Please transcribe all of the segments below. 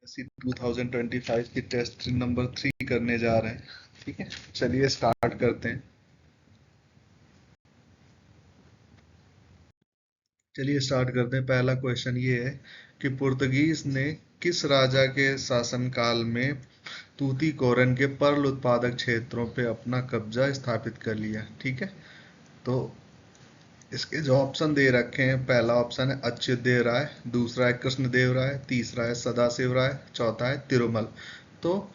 सी 2025 की test number 3 करने जा रहे हैं। ठीक है, चलिए स्टार्ट करते हैं। चलिए स्टार्ट करते हैं। पहला क्वेश्चन ये है कि पुर्तगीज ने किस राजा के शासनकाल में तूतीकोरन के पर्ल उत्पादक क्षेत्रों पे अपना कब्जा स्थापित कर लिया। ठीक है, तो इसके जो ऑप्शन दे रखे हैं, पहला ऑप्शन है अच्युतदेव राय, दूसरा है कृष्णदेव राय, तीसरा है सदाशिव राय, चौथा है तिरुमल। तो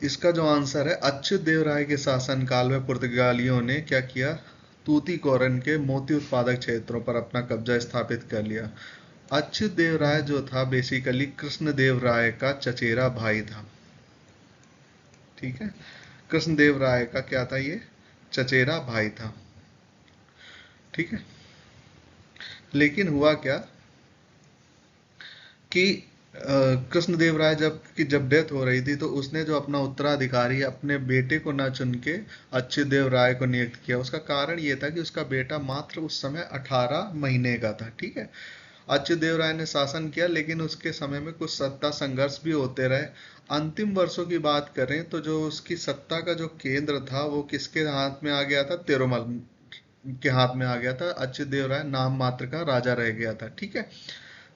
इसका जो आंसर है, अच्युत देव राय के शासनकाल में पुर्तगालियों ने क्या किया, तूतीकोरन के मोती उत्पादक क्षेत्रों पर अपना कब्जा स्थापित कर लिया। अच्युत देव राय जो था बेसिकली कृष्णदेव राय का चचेरा भाई था। ठीक है, कृष्णदेव राय का क्या था, ये चचेरा भाई था। ठीक है, लेकिन हुआ क्या कि कृष्णदेव राय जब डेथ हो रही थी, तो उसने जो अपना उत्तराधिकारी अपने बेटे को ना चुन के अच्युत देव राय को नियुक्त किया। उसका कारण ये था कि उसका बेटा मात्र उस समय 18 महीने का था। ठीक है, अच्युत देव राय ने शासन किया, लेकिन उसके समय में कुछ सत्ता संघर्ष भी होते रहे। अंतिम वर्षों की बात करें तो जो उसकी सत्ता का जो केंद्र था वो किसके हाथ में आ गया था, तिरुमल के हाथ में आ गया था। अच्युत देव राय नाम मात्र का राजा रह गया था। ठीक है,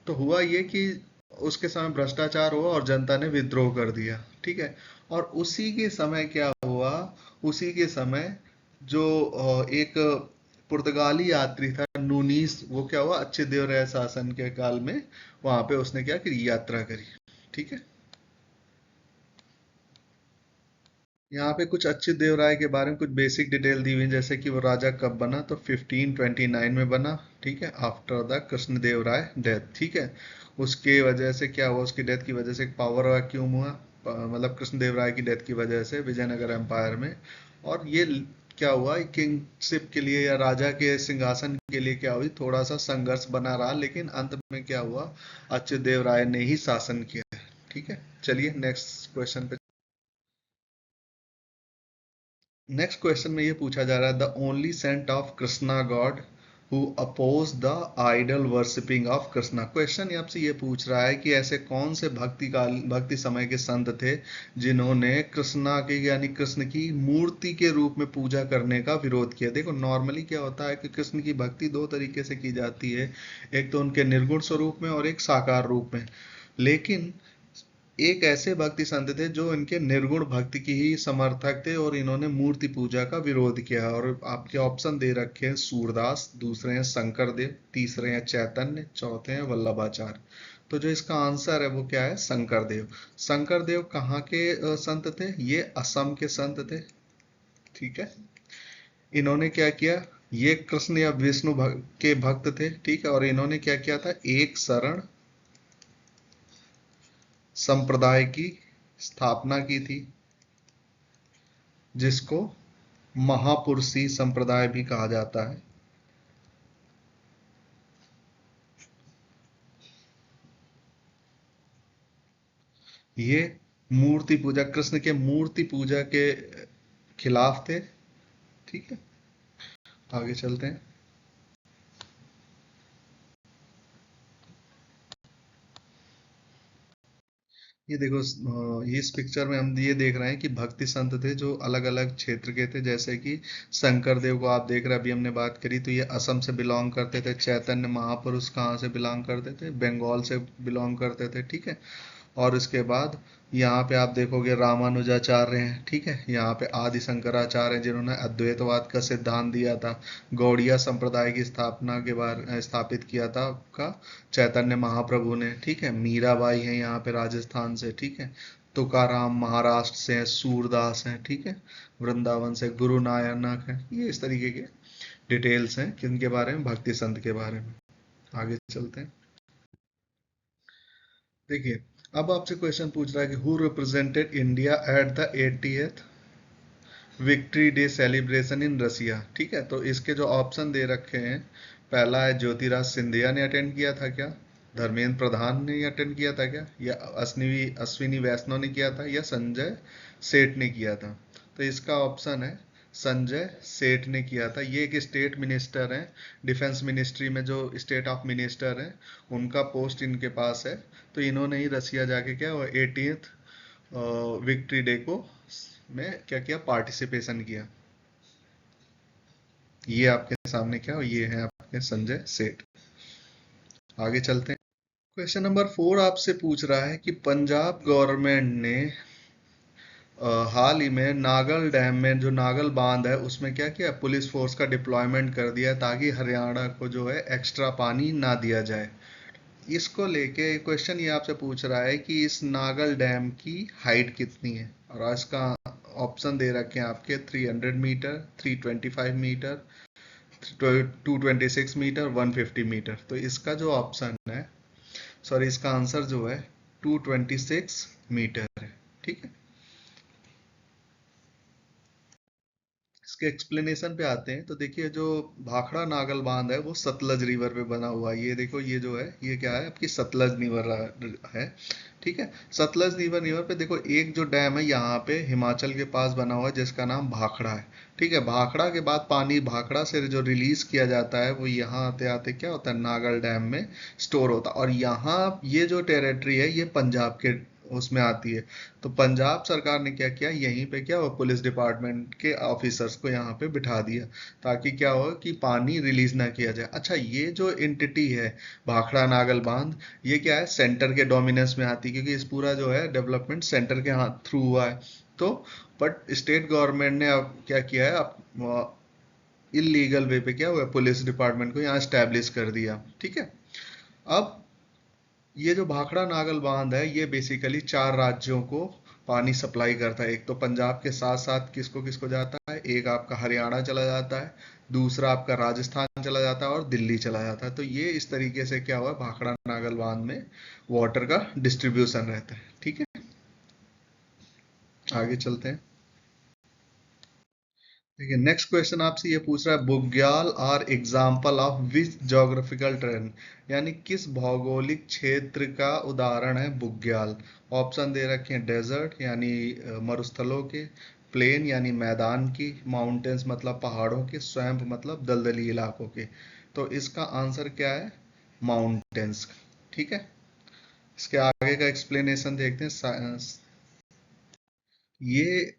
तो हुआ ये कि उसके समय भ्रष्टाचार हुआ और जनता ने विद्रोह कर दिया। ठीक है, और उसी के समय क्या हुआ, उसी के समय जो एक पुर्तगाली यात्री था नूनीस, वो क्या हुआ, अच्छे देव राय शासन के काल में वहां पे उसने क्या की, यात्रा करी। ठीक है, यहाँ पे कुछ अच्युत देव राय के बारे में कुछ बेसिक डिटेल दी हुई है, जैसे कि वो राजा कब बना, तो 1529 में बना। ठीक है, after the Krishnadeva Raya death. ठीक है, उसके वजह से क्या हुआ, उसकी डेथ की वजह से एक पावर वैक्यूम हुआ, मतलब कृष्णदेव राय की डेथ की वजह से विजयनगर एम्पायर में। और ये क्या हुआ, किंगशिप के लिए या राजा के सिंहासन के लिए क्या हुई, थोड़ा सा संघर्ष बना रहा, लेकिन अंत में क्या हुआ, अच्युत देव राय ने ही शासन किया। ठीक है, चलिए नेक्स्ट क्वेश्चन पे। नेक्स्ट क्वेश्चन में ये पूछा जा रहा है, the only saint of Krishna god who oppose the idol worshipping of Krishna. Question आपसे ये पूछ रहा है कि ऐसे कौन से भक्ति समय के संत थे जिन्होंने कृष्णा की यानी कृष्ण की मूर्ति के रूप में पूजा करने का विरोध किया। देखो नॉर्मली क्या होता है कि कृष्ण की भक्ति दो तरीके से की जाती है, एक तो उनके निर्गुण स्वरूप में और एक साकार रूप में। लेकिन एक ऐसे भक्ति संत थे जो इनके निर्गुण भक्ति की ही समर्थक थे और इन्होंने मूर्ति पूजा का विरोध किया। और आपके ऑप्शन दे रखे हैं, सूरदास, दूसरे हैं शंकर देव, तीसरे हैं चैतन्य, चौथे हैं वल्लभाचार्य। तो जो इसका आंसर है वो क्या है, शंकर देव। शंकर देव कहाँ के संत थे, ये असम के संत थे। ठीक है, इन्होंने क्या किया, ये कृष्ण या विष्णु के भक्त थे। ठीक है, और इन्होंने क्या किया था, एक शरण संप्रदाय की स्थापना की थी, जिसको महापुरुषी संप्रदाय भी कहा जाता है। ये मूर्ति पूजा, कृष्ण के मूर्ति पूजा के खिलाफ थे। ठीक है, आगे चलते हैं। ये देखो, ये इस पिक्चर में हम ये देख रहे हैं कि भक्ति संत थे जो अलग अलग क्षेत्र के थे। जैसे कि शंकर देव को आप देख रहे हैं, अभी हमने बात करी, तो ये असम से बिलोंग करते थे। चैतन्य महापुरुष कहाँ से बिलोंग करते थे, बंगाल से बिलोंग करते थे। ठीक है, और इसके बाद यहाँ पे आप देखोगे रामानुजाचार्य हैं। ठीक है, यहाँ पे आदि शंकराचार्य हैं जिन्होंने अद्वैतवाद का सिद्धांत दिया था। गौड़िया संप्रदाय की स्थापना के बारे स्थापित किया था आपका चैतन्य महाप्रभु ने। ठीक है, मीराबाई है यहाँ पे राजस्थान से। ठीक है, तुकाराम महाराष्ट्र से हैं, सूरदास हैं। ठीक है, वृंदावन से गुरु नानक है। ये इस तरीके के डिटेल्स हैं किनके बारे में, भक्ति संत के बारे में। आगे चलते हैं। देखिए, अब आपसे क्वेश्चन पूछ रहा है कि who represented India at the 80th victory day celebration in Russia. ठीक है, तो इसके जो ऑप्शन दे रखे हैं, पहला है ज्योतिराज सिंधिया ने अटेंड किया था क्या, धर्मेंद्र प्रधान ने अटेंड किया था क्या, या अश्विनी अश्विनी वैष्णव ने किया था, या संजय सेठ ने किया था। तो इसका ऑप्शन है संजय सेठ ने किया था। ये एक स्टेट मिनिस्टर हैं, डिफेंस मिनिस्ट्री में जो स्टेट ऑफ मिनिस्टर हैं, उनका पोस्ट इनके पास है। तो इन्होंने ही रसिया जाके क्या हुआ 18th विक्ट्री डे को में क्या किया, पार्टिसिपेशन किया। ये आपके सामने क्या, ये है आपके संजय सेठ। आगे चलते हैं। क्वेश्चन नंबर 4 आपसे पूछ रहा है कि पंजाब गवर्नमेंट ने हाल ही में नागल डैम में, जो नागल बांध है, उसमें क्या किया, पुलिस फोर्स का डिप्लॉयमेंट कर दिया ताकि हरियाणा को जो है एक्स्ट्रा पानी ना दिया जाए। इसको लेके क्वेश्चन ये आपसे पूछ रहा है कि इस नागल डैम की हाइट कितनी है, और इसका ऑप्शन दे रखे हैं आपके 300 मीटर, 325 मीटर, 226 मीटर, 150 मीटर। तो इसका जो ऑप्शन है, सॉरी, इसका आंसर जो है 226 मीटर है। ठीक है, इसके एक्सप्लेनेशन पे आते हैं। तो देखिए, जो भाखड़ा नागल बांध है वो सतलज रिवर पे बना हुआ है। ये देखो, ये जो है ये क्या है, आपकी सतलज रिवर है। ठीक है, सतलज रिवर पे देखो, एक जो डैम है यहाँ पे हिमाचल के पास बना हुआ है जिसका नाम भाखड़ा है। ठीक है, भाखड़ा के बाद पानी भाखड़ा से जो रिलीज किया जाता है वो यहाँ आते आते क्या होता है, नागल डैम में स्टोर होता है। और यहाँ ये जो टेरिटरी है ये पंजाब के उसमें आती है। तो पंजाब सरकार ने क्या किया, यहीं पे क्या हुआ, पुलिस डिपार्टमेंट के ऑफिसर्स को यहाँ पे बिठा दिया ताकि क्या हो कि पानी रिलीज ना किया जाए। अच्छा, ये जो एंटिटी है भाखड़ा नागल बांध, ये क्या है, सेंटर के डोमिनेंस में आती है, क्योंकि इस पूरा जो है डेवलपमेंट सेंटर के हाथ थ्रू हुआ है। तो बट स्टेट गवर्नमेंट ने अब क्या किया है, अब इलीगल वे पे क्या हुआ, पुलिस डिपार्टमेंट को यहाँ स्टैब्लिश कर दिया। ठीक है, अब ये जो भाखड़ा नागल बांध है ये बेसिकली 4 राज्यों को पानी सप्लाई करता है। एक तो पंजाब के साथ साथ किसको किसको जाता है, एक आपका हरियाणा चला जाता है, दूसरा आपका राजस्थान चला जाता है, और दिल्ली चला जाता है। तो ये इस तरीके से क्या हुआ, भाखड़ा नागल बांध में वाटर का डिस्ट्रीब्यूशन रहता है। ठीक है, आगे चलते हैं। देखिए, नेक्स्ट क्वेश्चन आपसे ये पूछ रहा है, bugyal are example of which geographical trend, यानी किस भौगोलिक क्षेत्र का उदाहरण है बुग्याल। ऑप्शन दे रखे हैं, डेजर्ट यानी मरुस्थलों के, प्लेन यानी मैदान की, माउंटेन्स मतलब पहाड़ों के, स्वैम्प मतलब दलदली इलाकों के। तो इसका आंसर क्या है, माउंटेन्स। ठीक है, इसके आगे का एक्सप्लेनेशन देखते हैं। ये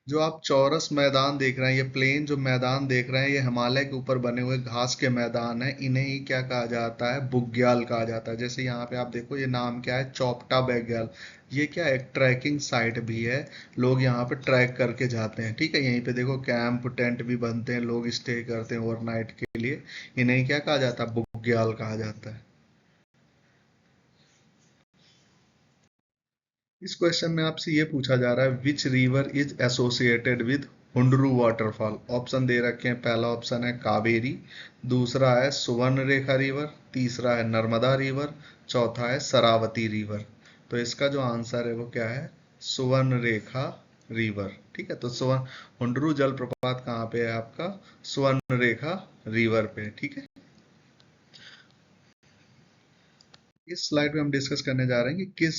जो आप चौरस मैदान देख रहे हैं, ये प्लेन जो मैदान देख रहे हैं, ये हिमालय के ऊपर बने हुए घास के मैदान है। इन्हें ही क्या कहा जाता है, बुग्याल कहा जाता है। जैसे यहाँ पे आप देखो, ये नाम क्या है, चौपटा बैग्याल। ये क्या है, एक ट्रैकिंग साइट भी है, लोग यहाँ पे ट्रैक करके जाते हैं। ठीक है, यहीं पे देखो कैंप टेंट भी बनते हैं, लोग स्टे करते हैं ओवरनाइट के लिए। इन्हें क्या कहा जाता है, बुग्याल कहा जाता है। इस क्वेश्चन में आपसे ये पूछा जा रहा है, which river is associated with Hundru waterfall. Option दे रखे हैं, पहला ऑप्शन है कावेरी, दूसरा है सुवर्ण रेखा रिवर, तीसरा है नर्मदा रिवर, चौथा है शरावती रिवर। तो इसका जो आंसर है वो क्या है, सुवर्ण रेखा रिवर। ठीक है, तो सुवर्ण हुंडरू जलप्रपात कहाँ पे है आपका, सुवर्ण रेखा रिवर पे। ठीक है, इस स्लाइड में हम डिस्कस करने जा रहे हैं कि किस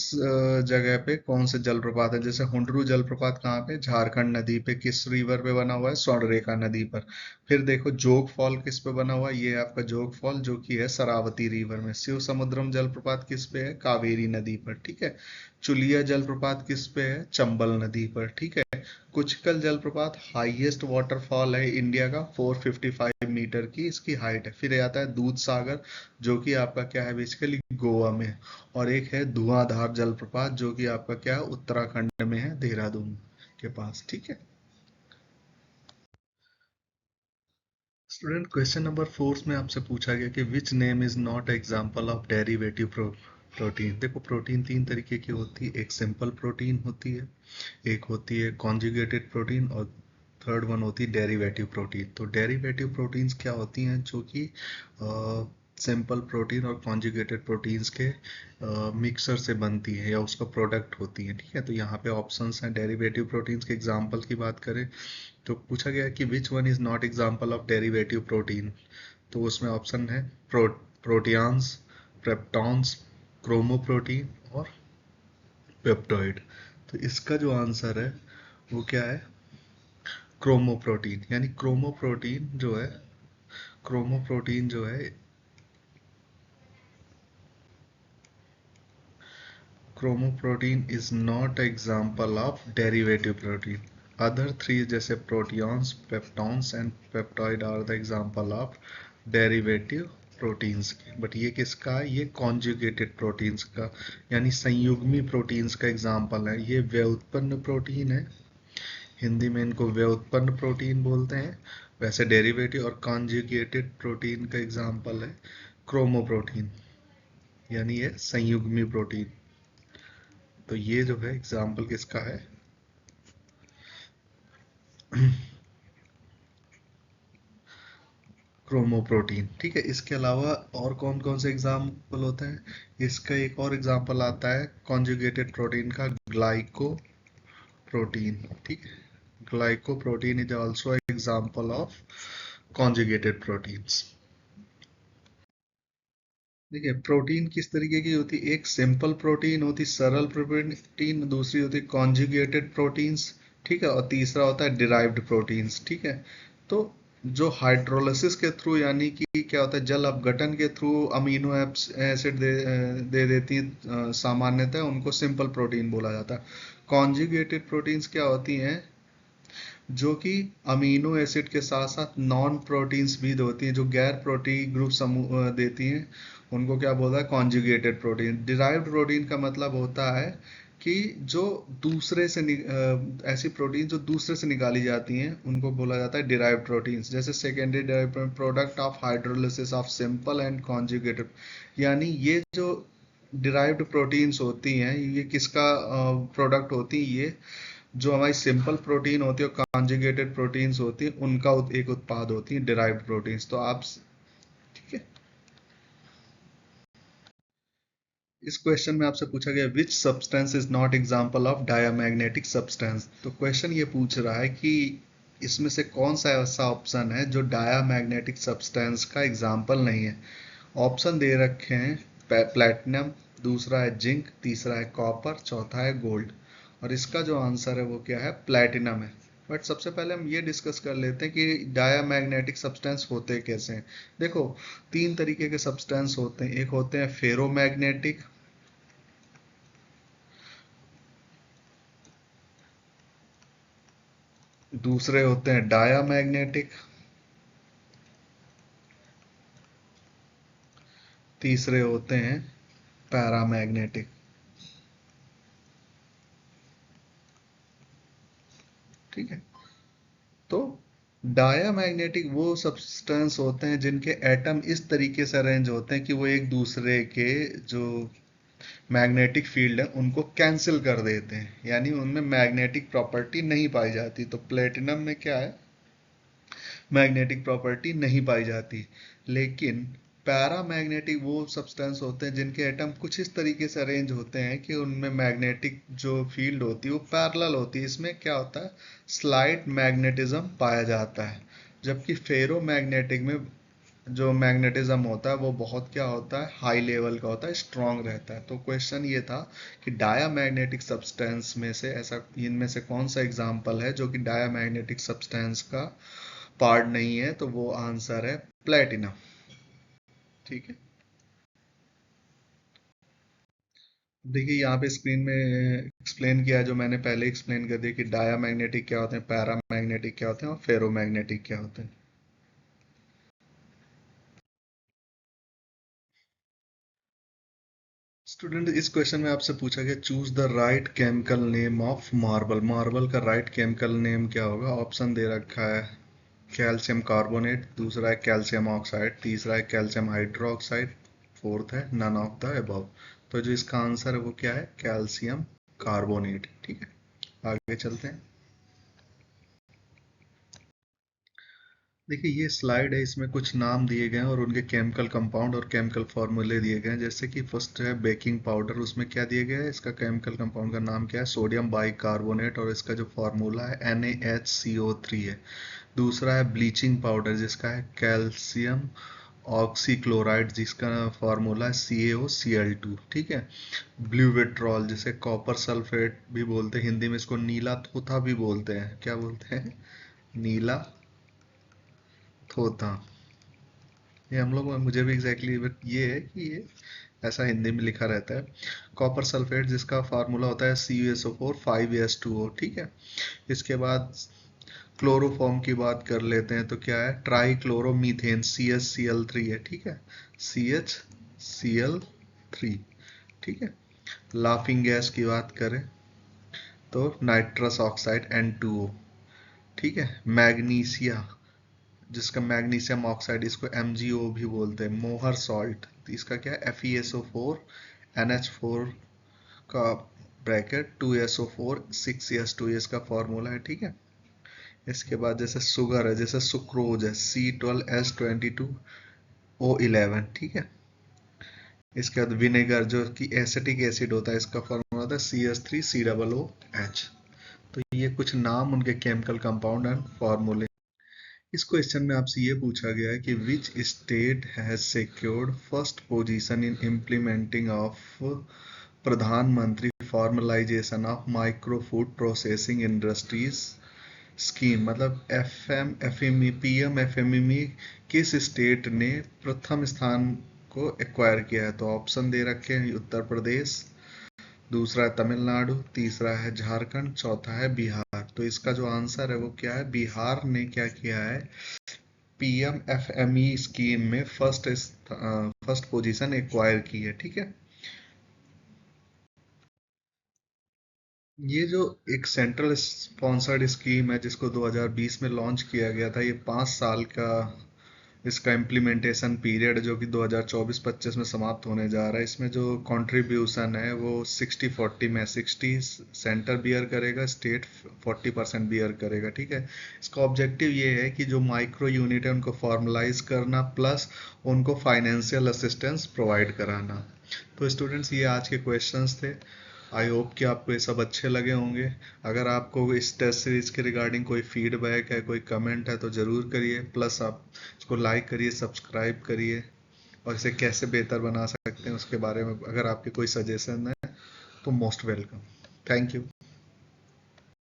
जगह पे कौन से जलप्रपात है। जैसे हुंडरू जलप्रपात कहाँ पे, झारखंड नदी पे। किस रिवर पे बना हुआ है, स्वर्णरेखा नदी पर। फिर देखो जोग फॉल किस पे बना हुआ है, ये है आपका जोग फॉल, जो कि है शरावती रिवर में। शिव समुद्रम जलप्रपात किस पे है, कावेरी नदी पर। ठीक है, चुलिया जलप्रपात किस पे है, चंबल नदी पर। ठीक है, कुचकल जलप्रपात हाईएस्ट वाटरफॉल है इंडिया का, 455 मीटर की इसकी हाइट है। फिर आता है दूध सागर, जो कि आपका क्या है, बेसिकली गोवा में है। और एक है धुआंधार जलप्रपात, जो कि आपका क्या है, उत्तराखंड में है, देहरादून के पास। ठीक है स्टूडेंट, क्वेश्चन नंबर 4 में आपसे पूछा गया कि which name is not example of derivative protein. देखो, प्रोटीन 3 तरीके की होती है, एक सिंपल प्रोटीन होती है, एक होती है कॉन्जुगेटेड प्रोटीन, और थर्ड वन होती है डेरिवेटिव प्रोटीन। तो डेरिवेटिव प्रोटीन्स क्या होती हैं, जो कि सिंपल प्रोटीन और कॉन्जुगेटेड प्रोटीन्स के मिक्सर से बनती है या उसका प्रोडक्ट होती है। ठीक है, तो यहाँ पे ऑप्शंस हैं डेरिवेटिव प्रोटीन्स के एग्जांपल की बात करें तो पूछा गया कि which one is not example of derivative protein. तो उसमें ऑप्शन है प्रोटियान्स, प्रेप्टॉन्स, क्रोमोप्रोटीन और पेप्टोइड। तो इसका जो आंसर है वो क्या है, क्रोमोप्रोटीन, यानी क्रोमोप्रोटीन जो है chromoprotein is not example of derivative protein. Other three जैसे proteoses, peptones and peptoid are the example of derivative proteins की। बट ये किसका है? ये कॉन्जुगेटेड प्रोटीन्स का, यानी संयुग्मी प्रोटीन्स का एग्जाम्पल है। ये व्युत्पन्न प्रोटीन है, हिंदी में इनको व्युत्पन्न प्रोटीन बोलते हैं। वैसे डेरिवेटिव और कॉन्जुगेटेड प्रोटीन का एग्जाम्पल है क्रोमोप्रोटीन, यानी ये संयुग्मी प्रोटीन। तो ये जो है एग्जाम्पल किसका है? क्रोमोप्रोटीन। ठीक है, इसके अलावा और कौन कौन से एग्जाम्पल होते हैं? इसका एक और एग्जाम्पल आता है कॉन्जुगेटेड प्रोटीन का, ग्लाइकोप्रोटीन। ठीक है, glycoprotein is also example of conjugated proteins. देखिए, प्रोटीन किस तरीके की होती है? एक सिंपल प्रोटीन होती, सरल प्रोटीन, दूसरी होती कॉन्जुगेटेड प्रोटीन्स, ठीक है, और तीसरा होता है डिराइव्ड प्रोटीन्स। ठीक है, तो जो हाइड्रोलिसिस के थ्रू, यानी कि क्या होता है, जल अपघटन के थ्रू अमीनो एसिड दे देती है सामान्यतः, उनको सिंपल प्रोटीन बोला जाता है। कॉन्जुगेटेड प्रोटीन्स क्या होती हैं? जो कि अमीनो एसिड के साथ साथ नॉन प्रोटीन्स भी होती हैं, जो गैर प्रोटीन ग्रुप समूह देती हैं, उनको क्या बोलता है? Conjugated protein. डिराइव्ड प्रोटीन का मतलब होता है कि जो दूसरे से ऐसी प्रोटीन जो दूसरे से निकाली जाती हैं, उनको बोला जाता है डिराइव्ड प्रोटीन्स। जैसे secondary product of hydrolysis of simple and conjugated, यानी ये जो डिराइव्ड प्रोटीन्स होती हैं, ये किसका प्रोडक्ट होती हैं? ये जो हमारी सिंपल प्रोटीन होती है और कॉन्जुगेटेड प्रोटीन्स होती है, उनका एक उत्पाद होती है डिराइव्ड प्रोटीन्स। तो आप, ठीक है, इस क्वेश्चन में आपसे पूछा गया which substance is not example of diamagnetic substance. तो क्वेश्चन ये पूछ रहा है कि इसमें से कौन सा ऐसा ऑप्शन है जो डायमैग्नेटिक सब्सटेंस का एग्जाम्पल नहीं है। ऑप्शन दे रखे हैं प्लैटिनम, दूसरा है जिंक, तीसरा है कॉपर, चौथा है गोल्ड। और इसका जो आंसर है वो क्या है? प्लैटिनम है। बट सबसे पहले हम ये डिस्कस कर लेते हैं कि डायमैग्नेटिक सब्सटेंस होते कैसे हैं। देखो, तीन तरीके के सब्सटेंस होते हैं। एक होते हैं फेरोमैग्नेटिक, दूसरे होते हैं डायामैग्नेटिक, तीसरे होते हैं पैरामैग्नेटिक। ठीक है, तो डायामैग्नेटिक वो सब्सटेंस होते हैं जिनके एटम इस तरीके से अरेंज होते हैं कि वो एक दूसरे के जो मैग्नेटिक फील्ड है उनको कैंसिल कर देते हैं, यानी उनमें मैग्नेटिक प्रॉपर्टी नहीं पाई जाती। तो प्लेटिनम में क्या है? मैग्नेटिक प्रॉपर्टी नहीं पाई जाती। लेकिन पैरामैग्नेटिक वो सब्सटेंस होते हैं जिनके एटम कुछ इस तरीके से अरेंज होते हैं कि उनमें मैग्नेटिक जो फील्ड होती है वो पैरेलल होती है। इसमें क्या होता है? स्लाइट मैग्नेटिज्म पाया जाता है। जबकि फेरोमैग्नेटिक में जो मैग्नेटिज्म होता है वो बहुत क्या होता है? हाई लेवल का होता है, स्ट्रांग रहता है। तो क्वेश्चन ये था कि डायामैग्नेटिक सब्सटेंस में से ऐसा, इनमें से कौन सा एग्जाम्पल है जो कि डायामैग्नेटिक सब्सटेंस का पार्ट नहीं है? तो वो आंसर है प्लेटिनम। ठीक है, देखिए यहाँ पे स्क्रीन में एक्सप्लेन किया है, जो मैंने पहले एक्सप्लेन कर दिया कि डायामैग्नेटिक क्या होते हैं, पैरामैग्नेटिक क्या होते हैं और फेरोमैग्नेटिक क्या होते हैं। स्टूडेंट, इस क्वेश्चन में आपसे पूछा गया choose the right chemical name of marble. Marble का राइट केमिकल नेम क्या होगा? ऑप्शन दे रखा है कैल्शियम कार्बोनेट, दूसरा है कैल्शियम ऑक्साइड, तीसरा है कैल्शियम हाइड्रोक्साइड, फोर्थ है नन ऑफ द अबव। तो जो इसका आंसर है वो क्या है? Calcium carbonate. ठीक है, आगे चलते हैं। देखिए, ये स्लाइड है, इसमें कुछ नाम दिए गए हैं और उनके केमिकल कंपाउंड और केमिकल फॉर्मूले दिए गए हैं। जैसे कि फर्स्ट है बेकिंग पाउडर, उसमें क्या दिया गया है? इसका केमिकल कंपाउंड का नाम क्या है? सोडियम बाइकार्बोनेट, और इसका जो फॉर्मूला है NaHCO3 है। दूसरा है ब्लीचिंग पाउडर, जिसका है कैल्शियम ऑक्सीक्लोराइड, जिसका फार्मूला है CaOCl2। ठीक है, ब्लू विट्रॉल, जिसे कॉपर सल्फेट भी बोलते हैं, हिंदी में इसको नीला तोता भी बोलते हैं। क्या बोलते हैं? नीला थोथा। ये हम लोग, मुझे भी एग्जैक्टली ये है कि ये ऐसा हिंदी में लिखा रहता है। कॉपर सल्फेट जिसका फार्मूला होता है CuSO4 5S2O, ठीक है। इसके बाद क्लोरोफॉर्म की बात कर लेते हैं, तो क्या है, ट्राई क्लोरोमीथेन CHCl3 है, ठीक है, CHCl3, ठीक है। लाफिंग गैस की बात करें तो नाइट्रस ऑक्साइड N2O, ठीक है। मैग्नीशिया, जिसका मैग्नीशियम ऑक्साइड, इसको MgO भी बोलते हैं, मोहर सॉल्ट, तो इसका क्या है, FeSO4 NH4 का ब्रैकेट 2SO4 6S2, इसका फॉर्मूला है, ठीक है। इसके बाद जैसे शुगर है, जैसे सुक्रोज है, C12H22O11, ठीक है। इसके बाद विनेगर जो कि एसिटिक एसिड होता है, इसका फॉर्मूला होता है CH3COOH। तो ये कुछ नाम उनके केमिकल कंपाउंड एंड फॉर्मूले। इस क्वेश्चन में आपसे ये पूछा गया है कि which state has secured first position in implementing of प्रधानमंत्री formalisation of micro food processing industries scheme, मतलब FMFME PM FME किस स्टेट ने प्रथम स्थान को एक्वायर किया है। तो ऑप्शन दे रखे हैं, उत्तर प्रदेश, दूसरा है तमिलनाडु, तीसरा है झारखंड, चौथा है बिहार। तो इसका जो आंसर है वो क्या है, बिहार ने क्या किया है, PMFME स्कीम में फर्स्ट पोजीशन एक्वायर की है, ठीक है। ये जो एक सेंट्रल स्पॉन्सर्ड स्कीम है जिसको 2020 में लॉन्च किया गया था, ये 5 साल का इसका इम्प्लीमेंटेशन पीरियड जो कि 2024-25 में समाप्त होने जा रहा है। इसमें जो कंट्रीब्यूशन है वो 60-40 में 60 सेंटर बियर करेगा, स्टेट 40% बियर करेगा, ठीक है। इसका ऑब्जेक्टिव ये है कि जो माइक्रो यूनिट है उनको फॉर्मलाइज करना, प्लस उनको फाइनेंशियल असिस्टेंस प्रोवाइड कराना। तो स्टूडेंट्स, ये आज के क्वेश्चंस थे। आई होप कि आपको ये सब अच्छे लगे होंगे। अगर आपको इस टेस्ट सीरीज के रिगार्डिंग कोई फीडबैक है, कोई कमेंट है, तो ज़रूर करिए। प्लस आप इसको लाइक करिए, सब्सक्राइब करिए, और इसे कैसे बेहतर बना सकते हैं उसके बारे में अगर आपके कोई सजेशन है तो मोस्ट वेलकम। Thank you.